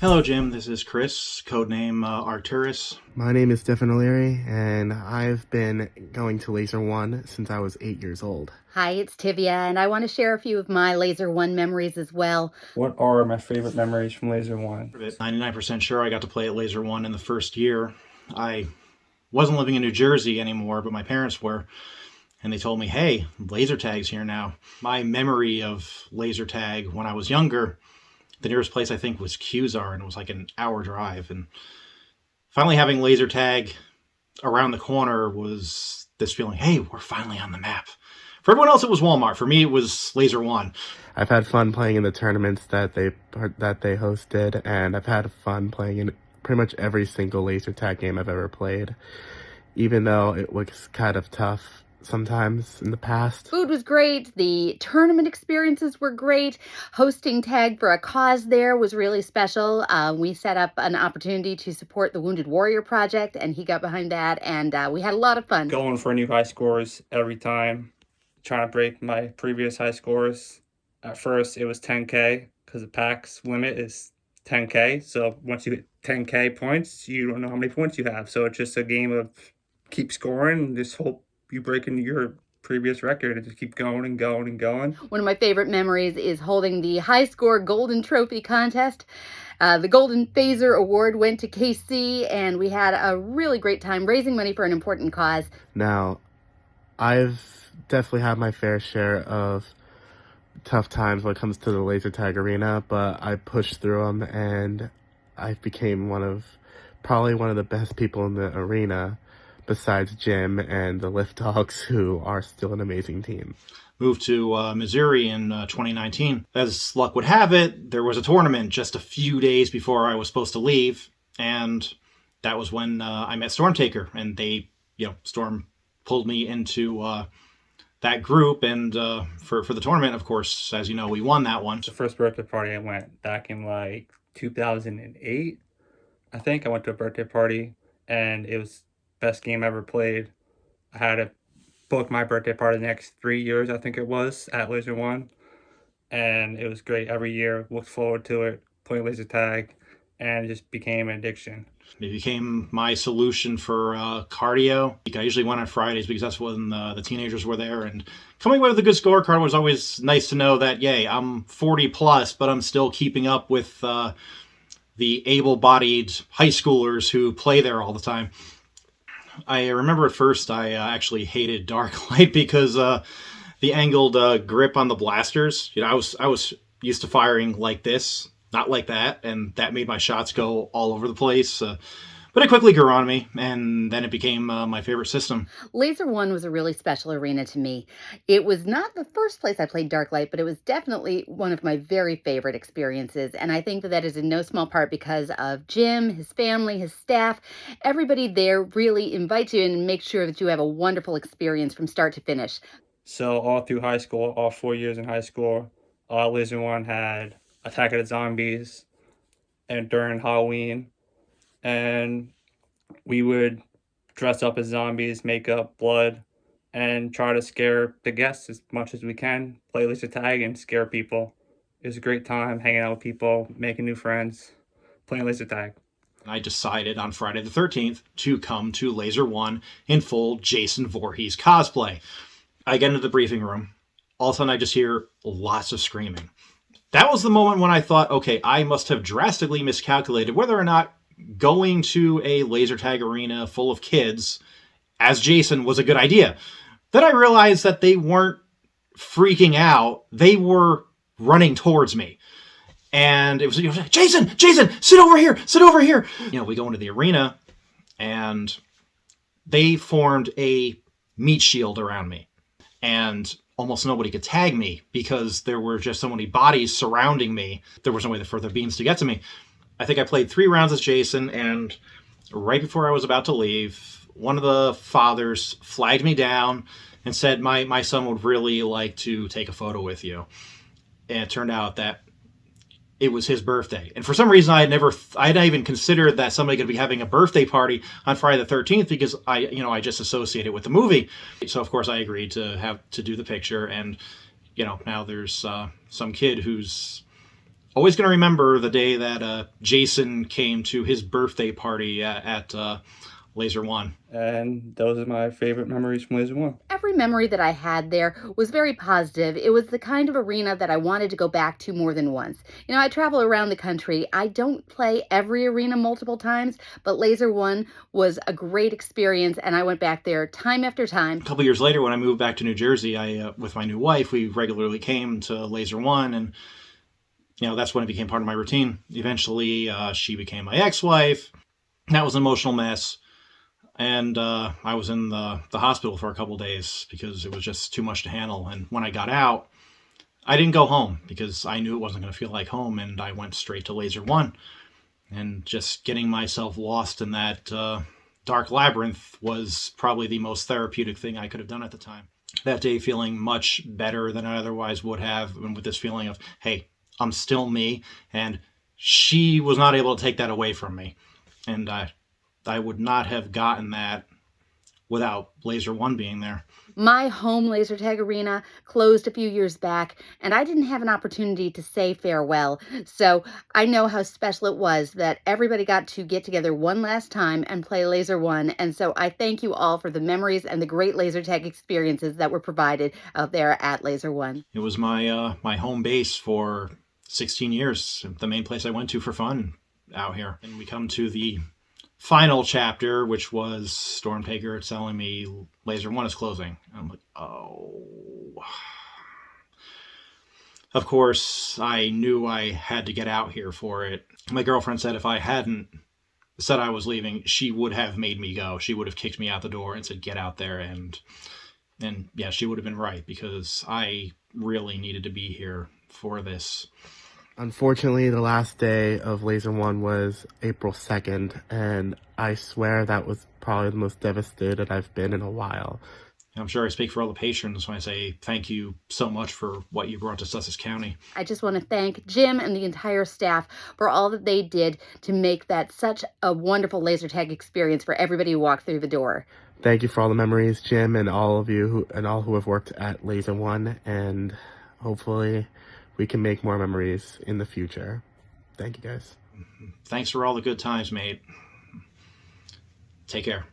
Hello, Jim. This is Chris, codename Arcturus. My name is Stefan O'Leary, and I've been going to Laser One since I was 8 years old. Hi, it's Tivia, and I want to share a few of my Laser One memories as well. What are my favorite memories from Laser One? 99% sure I got to play at Laser One in the first year. I wasn't living in New Jersey anymore, but my parents were. And they told me, hey, laser tag's here now. My memory of laser tag when I was younger, the nearest place I think was Qzar, and it was like an hour drive. And finally having laser tag around the corner was this feeling, hey, we're finally on the map. For everyone else, it was Walmart. For me, it was Laser One. I've had fun playing in the tournaments that they hosted, and I've had fun playing in pretty much every single laser tag game I've ever played, even though it was kind of tough sometimes in the past. Food was great. The tournament experiences were great. Hosting Tag for a Cause there was really special. We set up an opportunity to support the Wounded Warrior Project, and he got behind that, and we had a lot of fun. Going for new high scores every time, trying to break my previous high scores. At first, it was 10K because the PAX limit is 10K. So once you hit 10K points, you don't know how many points you have. So it's just a game of keep scoring and just hope you break into your previous record and just keep going and going and going. One of my favorite memories is holding the high score golden trophy contest. The Golden Phaser Award went to KC, and we had a really great time raising money for an important cause. Now, I've definitely had my fair share of tough times when it comes to the laser tag arena, but I pushed through them, and I became probably one of the best people in the arena, besides Jim and the Lift Dogs, who are still an amazing team. Moved to Missouri in 2019. As luck would have it, there was a tournament just a few days before I was supposed to leave, and that was when I met Stormtaker, and Storm pulled me into that group, and for the tournament, of course, as you know, we won that one. The first birthday party I went back in like 2008, I think. I went to a birthday party, and it was best game I ever played. I had to book my birthday party the next 3 years, I think it was, at Laser One. And it was great every year. Looked forward to it, playing laser tag, and it just became an addiction. It became my solution for cardio. I usually went on Fridays because that's when the teenagers were there. And coming away with a good scorecard was always nice to know that, yay, I'm 40 plus, but I'm still keeping up with the able-bodied high schoolers who play there all the time. I remember at first I actually hated Dark Light because the angled grip on the blasters. I was used to firing like this, not like that, and that made my shots go all over the place. But it quickly grew on me, and then it became my favorite system. Laser One was a really special arena to me. It was not the first place I played Darklight, but it was definitely one of my very favorite experiences. And I think that is in no small part because of Jim, his family, his staff. Everybody there really invites you in and makes sure that you have a wonderful experience from start to finish. So all through high school, all 4 years in high school, Laser One had Attack of the Zombies and during Halloween. And we would dress up as zombies, make up blood, and try to scare the guests as much as we can, play laser tag and scare people. It was a great time hanging out with people, making new friends, playing laser tag. I decided on Friday the 13th to come to Laser One in full Jason Voorhees cosplay. I get into the briefing room. All of a sudden, I just hear lots of screaming. That was the moment when I thought, okay, I must have drastically miscalculated whether or not going to a laser tag arena full of kids as Jason was a good idea. Then I realized that they weren't freaking out. They were running towards me. And it was, Jason, sit over here. We go into the arena, and they formed a meat shield around me. And almost nobody could tag me because there were just so many bodies surrounding me. There was no way for the beams to get to me. I think I played 3 rounds as Jason, and right before I was about to leave, one of the fathers flagged me down and said, my son would really like to take a photo with you. And it turned out that it was his birthday. And for some reason, I had not even considered that somebody could be having a birthday party on Friday the 13th because I just associated it with the movie. So, of course, I agreed to do the picture. And, now there's some kid who's always going to remember the day that Jason came to his birthday party at Laser One. And those are my favorite memories from Laser One. Every memory that I had there was very positive. It was the kind of arena that I wanted to go back to more than once. You know, I travel around the country. I don't play every arena multiple times, but Laser One was a great experience, and I went back there time after time. A couple years later, when I moved back to New Jersey, I with my new wife, we regularly came to Laser One, and that's when it became part of my routine. Eventually, she became my ex-wife. That was an emotional mess. And I was in the hospital for a couple days because it was just too much to handle. And when I got out, I didn't go home because I knew it wasn't going to feel like home. And I went straight to Laser One. And just getting myself lost in that dark labyrinth was probably the most therapeutic thing I could have done at the time. That day feeling much better than I otherwise would have. And with this feeling of, hey, I'm still me. And she was not able to take that away from me. And I would not have gotten that without Laser One being there. My home laser tag arena closed a few years back, and I didn't have an opportunity to say farewell. So I know how special it was that everybody got to get together one last time and play Laser One. And so I thank you all for the memories and the great laser tag experiences that were provided out there at Laser One. It was my my home base for 16 years, the main place I went to for fun out here. And we come to the final chapter, which was Stormtaker telling me Laser One is closing. I'm like, oh. Of course, I knew I had to get out here for it. My girlfriend said if I hadn't said I was leaving, she would have made me go. She would have kicked me out the door and said, get out there. And yeah, she would have been right because I really needed to be here for this. Unfortunately, the last day of Laser One was April 2nd, and I swear that was probably the most devastated I've been in a while. I'm sure I speak for all the patrons when I say thank you so much for what you brought to Sussex County. I just want to thank Jim and the entire staff for all that they did to make that such a wonderful laser tag experience for everybody who walked through the door. Thank you for all the memories, Jim, and all of you who have worked at Laser One, and hopefully we can make more memories in the future. Thank you, guys. Thanks for all the good times, mate. Take care.